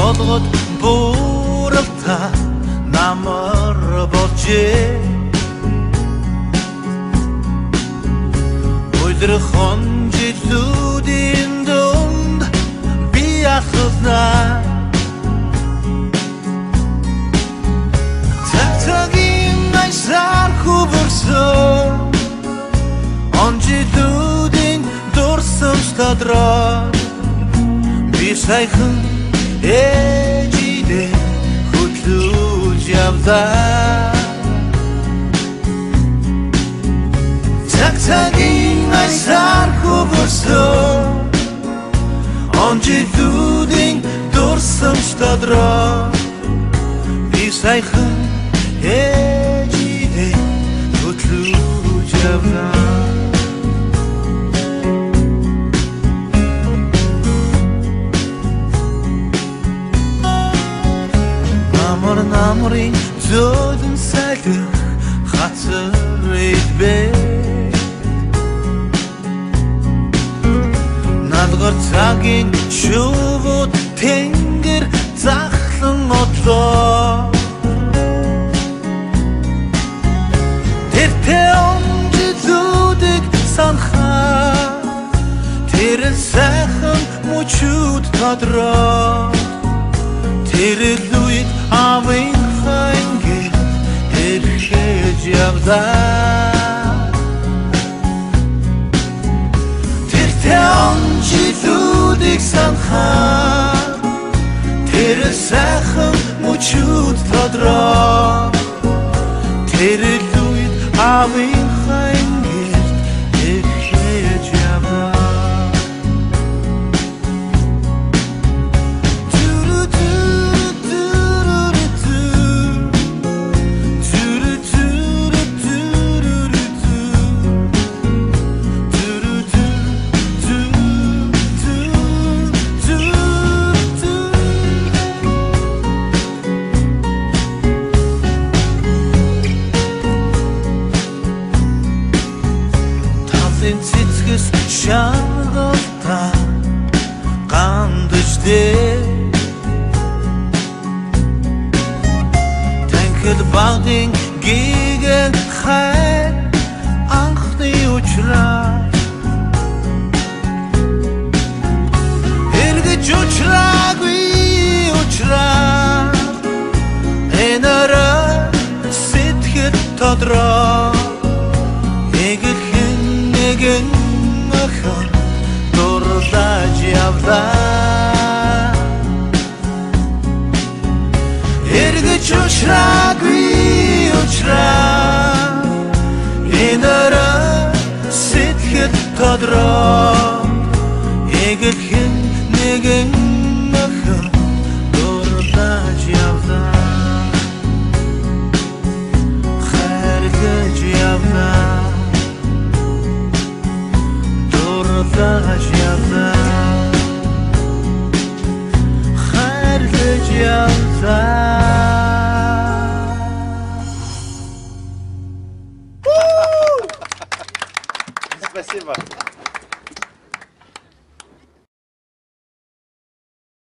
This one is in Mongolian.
толгод бүрэлта намар болжээ Өлөрхон жилүүдийн дунд би алхаснаа Цагийн айсаар хөвөрсөн Он жилүүдийн дурсамж тодроо Би сайхан ээжидээ хөтлөж явлаа Цагийн айсаар хөвөрсөн Он жилүүдийн дурсамж тодроо Би сайхан ээжидээ хөтлөж явлаа Намрын зөөлөн салхих хацар идбэ Надгар цагийн шувууд тэнгэр захлан одлоо Тэртээ онжилүүдийг санахаа Тэр сайхан мөчүүд тодроо Тэр луйд авын хайнгэр эрхэж явлаа Тэртээ онжилүүдийг санахаа Тэр сайхан мөчүүд тодроо Тэр луйд авын хайнгэр эрхэж явлаа Цэцгэс шагалта гандаждээ Танхил багын гигэн хай анхны учраа Эргэж учраагүй учраа Энара сэтгэл тодроо Нэгэн охин дурлаж явлаа Эргэж учраагүй учраа Энара сэтгэл тодроо Эгэлхэн нэгэн охин дурлаж явлаа Хайрлаж явлаа Дурлаж явлаа Хайрлаж явлаа